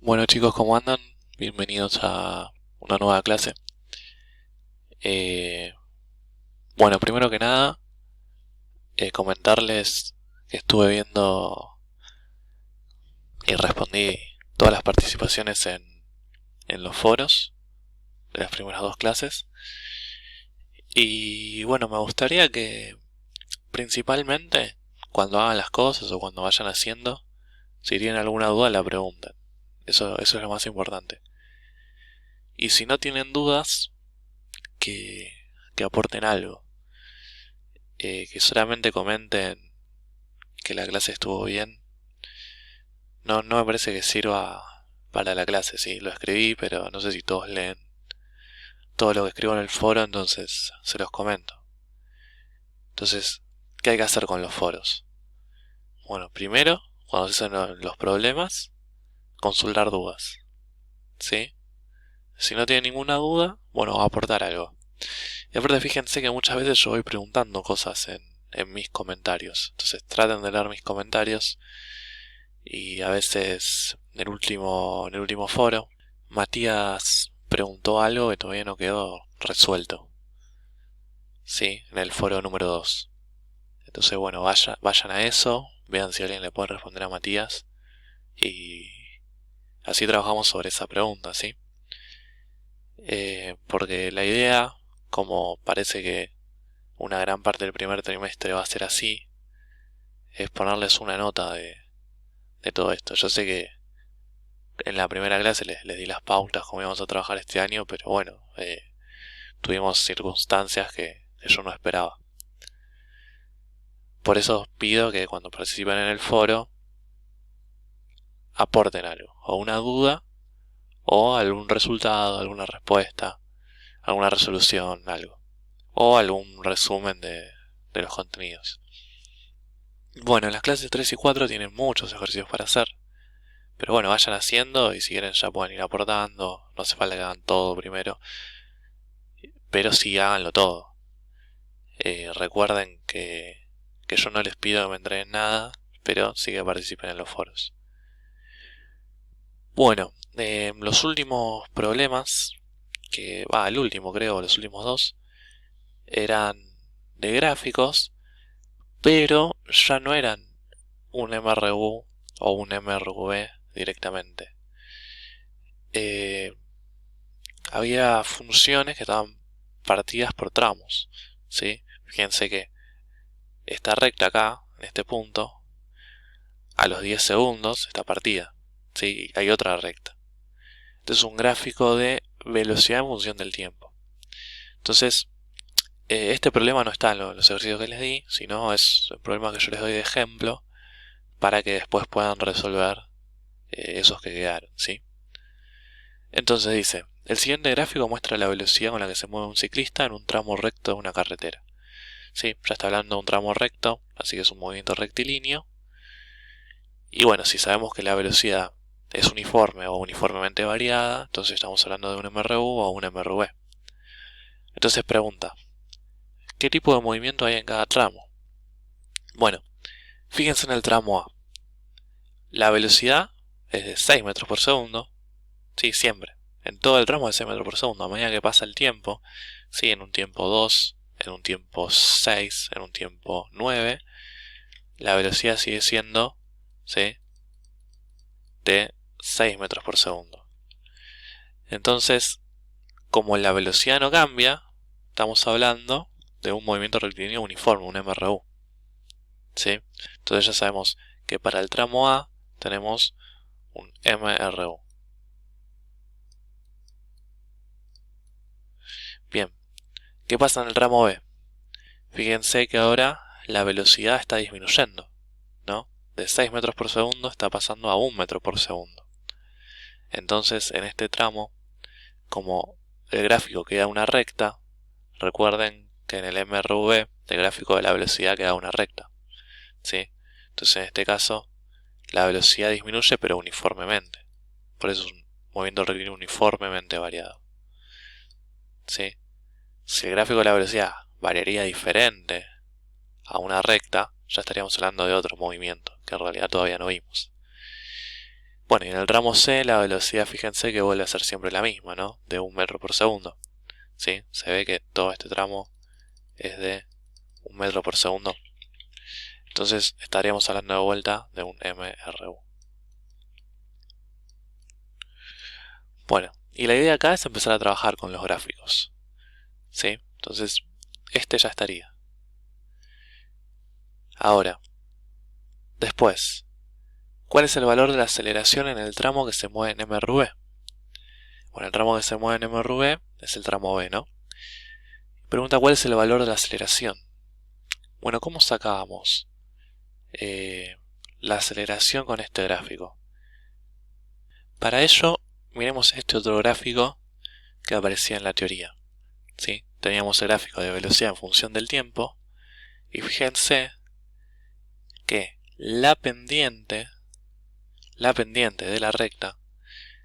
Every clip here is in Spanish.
Bueno chicos, ¿cómo andan? Bienvenidos a una nueva clase. Eh, bueno, primero que nada, comentarles que estuve viendo y respondí todas las participaciones en los foros de las primeras dos clases. Y bueno, me gustaría que principalmente cuando hagan las cosas o cuando vayan haciendo, si tienen alguna duda la pregunten. Eso es lo más importante. Y si no tienen dudas, que, que aporten algo. Que solamente comenten que la clase estuvo bien. No me parece que sirva para la clase, sí, lo escribí, pero no sé si todos leen todo lo que escribo en el foro, entonces se los comento. Entonces, ¿qué hay que hacer con los foros? Bueno, primero, cuando se hacen los problemas, consultar dudas, ¿sí? Si no tienen ninguna duda, bueno, aportar algo. Y aparte fíjense que muchas veces yo voy preguntando cosas en mis comentarios. Entonces traten de leer mis comentarios. Y a veces en el último foro, Matías preguntó algo que todavía no quedó resuelto. Sí, en el foro número 2. Entonces, bueno, vayan a eso, vean si alguien le puede responder a Matías. Y así trabajamos sobre esa pregunta, ¿sí? Porque la idea, como parece que una gran parte del primer trimestre va a ser así, es ponerles una nota de todo esto. Yo sé que en la primera clase les di las pautas cómo íbamos a trabajar este año, pero bueno, tuvimos circunstancias que yo no esperaba. Por eso pido que cuando participen en el foro aporten algo, o una duda, o algún resultado, alguna respuesta, alguna resolución, algo, o algún resumen de los contenidos. Bueno, en las clases 3 y 4 tienen muchos ejercicios para hacer, pero bueno, vayan haciendo y si quieren ya pueden ir aportando, no hace falta que hagan todo primero, pero sí háganlo todo. Recuerden que yo no les pido que me entreguen nada, pero sí que participen en los foros. Bueno, los últimos problemas, el último creo, los últimos dos, eran de gráficos, pero ya no eran un MRU o un MRV directamente. Eh, Había funciones que estaban partidas por tramos, ¿sí? Fíjense que esta recta acá, en este punto, a los 10 segundos está partida, ¿sí? Hay otra recta. Este es un gráfico de velocidad en función del tiempo. Entonces, este problema no está en los ejercicios que les di, sino es el problema que yo les doy de ejemplo para que después puedan resolver esos que quedaron, ¿sí? Entonces dice, el siguiente gráfico muestra la velocidad con la que se mueve un ciclista en un tramo recto de una carretera. Sí, ya está hablando de un tramo recto, así que es un movimiento rectilíneo. Y bueno, si sabemos que la velocidad es uniforme o uniformemente variada, entonces estamos hablando de un MRU o un MRV. Entonces pregunta, ¿qué tipo de movimiento hay en cada tramo? Bueno, fíjense en el tramo A. La velocidad es de 6 metros por segundo, sí, siempre. En todo el tramo es de 6 metros por segundo. A medida que pasa el tiempo, sí, en un tiempo 2, en un tiempo 6, en un tiempo 9, la velocidad sigue siendo, sí, de 6 metros por segundo. Entonces, como la velocidad no cambia, estamos hablando de un movimiento rectilíneo uniforme, un MRU. ¿Sí? Entonces ya sabemos que para el tramo A tenemos un MRU. Bien, ¿qué pasa en el tramo B? Fíjense que ahora la velocidad está disminuyendo, ¿no? De 6 metros por segundo está pasando a 1 metro por segundo. Entonces, en este tramo, como el gráfico queda una recta, recuerden que en el MRV el gráfico de la velocidad queda una recta, ¿sí? Entonces, en este caso, la velocidad disminuye pero uniformemente. Por eso es un movimiento rectilíneo uniformemente variado, ¿sí? Si el gráfico de la velocidad variaría diferente a una recta, ya estaríamos hablando de otro movimiento, que en realidad todavía no vimos. Bueno, y en el tramo C la velocidad, fíjense que vuelve a ser siempre la misma, ¿no? De 1 metro por segundo. ¿Sí? Se ve que todo este tramo es de 1 metro por segundo. Entonces estaríamos hablando de vuelta de un MRU. Bueno, y la idea acá es empezar a trabajar con los gráficos. ¿Sí? Entonces, este ya estaría. Ahora, después, ¿cuál es el valor de la aceleración en el tramo que se mueve en MRV? Bueno, el tramo que se mueve en MRV es el tramo B, ¿no? Pregunta cuál es el valor de la aceleración. Bueno, ¿cómo sacábamos la aceleración con este gráfico? Para ello, miremos este otro gráfico que aparecía en la teoría. ¿Sí? Teníamos el gráfico de velocidad en función del tiempo y fíjense que la pendiente de la recta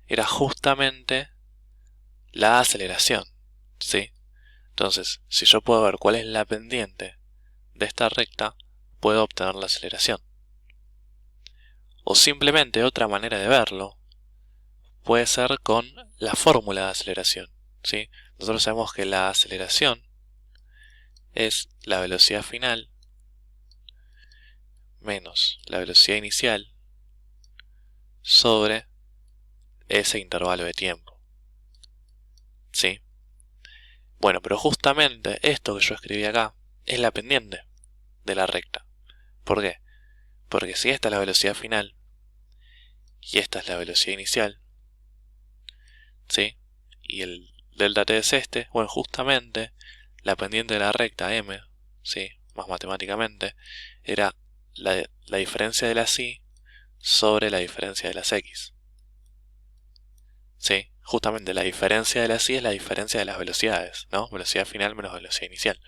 era justamente la aceleración, ¿sí? Entonces, si yo puedo ver cuál es la pendiente de esta recta, puedo obtener la aceleración. O simplemente otra manera de verlo puede ser con la fórmula de aceleración, ¿sí? Nosotros sabemos que la aceleración es la velocidad final menos la velocidad inicial sobre ese intervalo de tiempo, ¿sí? Bueno, pero justamente esto que yo escribí acá es la pendiente de la recta. ¿Por qué? Porque si esta es la velocidad final y esta es la velocidad inicial, ¿sí? Y el delta t es este, bueno, justamente la pendiente de la recta m, ¿sí? Más matemáticamente, era la diferencia de las y sobre la diferencia de las x. ¿Sí? Justamente la diferencia de las y es la diferencia de las velocidades, ¿no? Velocidad final menos velocidad inicial.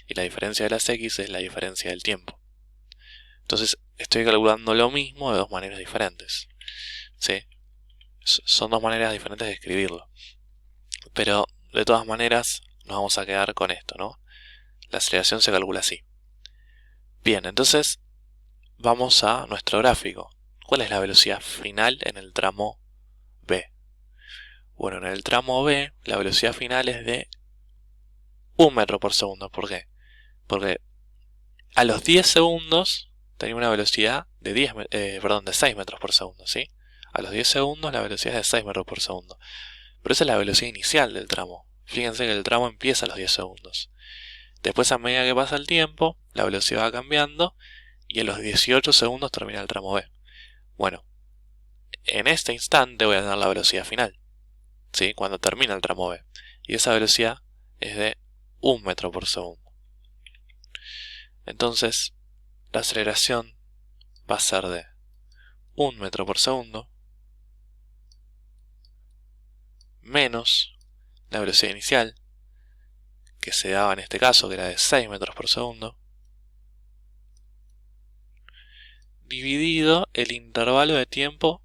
Y la diferencia de las x es la diferencia del tiempo. Entonces estoy calculando lo mismo de dos maneras diferentes, ¿sí? Son dos maneras diferentes de escribirlo. Pero de todas maneras nos vamos a quedar con esto, ¿no? La aceleración se calcula así. Bien, entonces vamos a nuestro gráfico. ¿Cuál es la velocidad final en el tramo B? Bueno, en el tramo B la velocidad final es de 1 metro por segundo. ¿Por qué? Porque a los 10 segundos tenía una velocidad de 6 metros por segundo, ¿sí? A los 10 segundos la velocidad es de 6 metros por segundo. Pero esa es la velocidad inicial del tramo. Fíjense que el tramo empieza a los 10 segundos. Después, a medida que pasa el tiempo, la velocidad va cambiando y a los 18 segundos termina el tramo B. Bueno, en este instante voy a tener la velocidad final, ¿sí? Cuando termina el tramo B. Y esa velocidad es de 1 metro por segundo. Entonces, la aceleración va a ser de 1 metro por segundo menos la velocidad inicial, que se daba en este caso, que era de 6 metros por segundo, dividido el intervalo de tiempo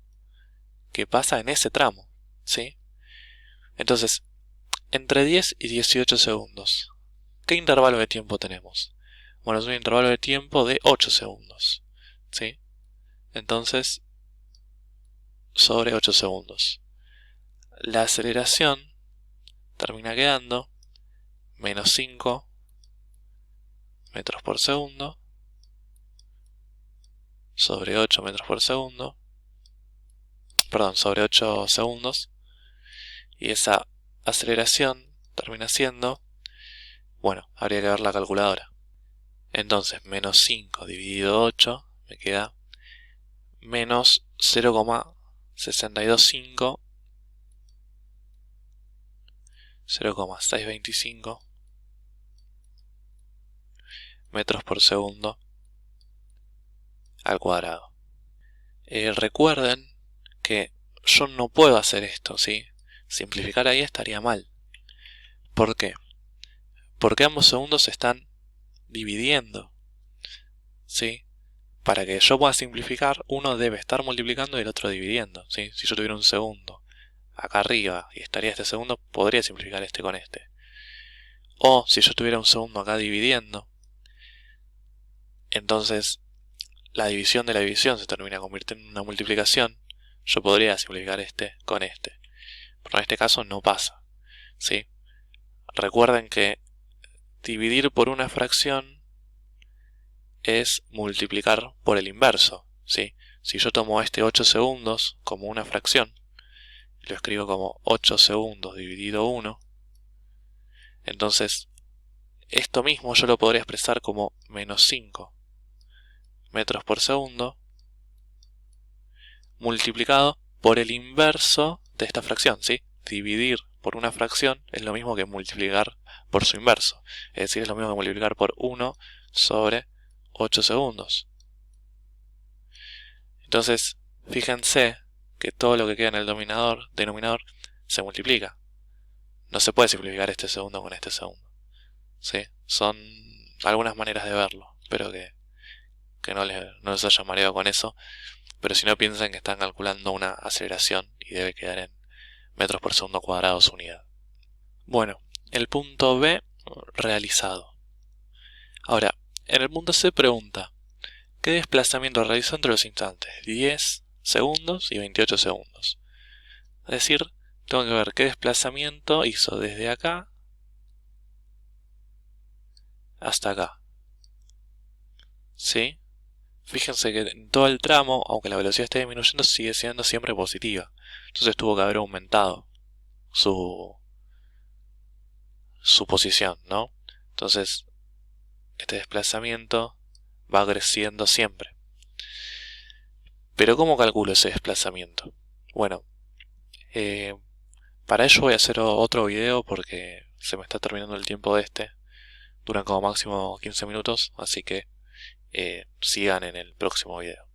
que pasa en ese tramo, ¿sí? Entonces, entre 10 y 18 segundos, ¿qué intervalo de tiempo tenemos? Bueno, es un intervalo de tiempo de 8 segundos, ¿sí? Entonces, sobre 8 segundos. La aceleración termina quedando menos 5 metros por segundo sobre 8 metros por segundo, perdón, sobre 8 segundos, y esa aceleración termina siendo, bueno, habría que ver la calculadora. Entonces, menos 5 dividido 8 me queda menos 0,625 0,625 metros por segundo al cuadrado. Recuerden que yo no puedo hacer esto, ¿sí? Simplificar ahí estaría mal. ¿Por qué? Porque ambos segundos se están dividiendo, ¿sí? Para que yo pueda simplificar, uno debe estar multiplicando y el otro dividiendo, ¿sí? Si yo tuviera un segundo acá arriba y estaría este segundo, podría simplificar este con este. O si yo tuviera un segundo acá dividiendo, entonces la división de la división se termina convirtiendo en una multiplicación. yo podría simplificar este con este. Pero en este caso no pasa, ¿sí? Recuerden que dividir por una fracción es multiplicar por el inverso, ¿sí? Si yo tomo este 8 segundos como una fracción, lo escribo como 8 segundos dividido 1, entonces esto mismo yo lo podría expresar como menos 5 metros por segundo multiplicado por el inverso de esta fracción, ¿sí? Dividir por una fracción es lo mismo que multiplicar por su inverso, es decir, es lo mismo que multiplicar por 1 sobre 8 segundos. Entonces, fíjense que todo lo que queda en el denominador se multiplica. No se puede simplificar este segundo con este segundo, ¿sí? Son algunas maneras de verlo. Espero que no les haya mareado con eso. Pero si no, piensen que están calculando una aceleración y debe quedar en metros por segundo cuadrados unidad. Bueno, el punto B realizado. Ahora, en el punto C pregunta, ¿qué desplazamiento realizó entre los instantes 10 segundos y 28 segundos? Es decir, tengo que ver qué desplazamiento hizo desde acá hasta acá. ¿Sí? Fíjense que en todo el tramo, aunque la velocidad esté disminuyendo, sigue siendo siempre positiva. Entonces tuvo que haber aumentado su posición, ¿no? Entonces, este desplazamiento va creciendo siempre. Pero ¿cómo calculo ese desplazamiento? Bueno, para ello voy a hacer otro video porque se me está terminando el tiempo de este. Duran como máximo 15 minutos, así que sigan en el próximo video.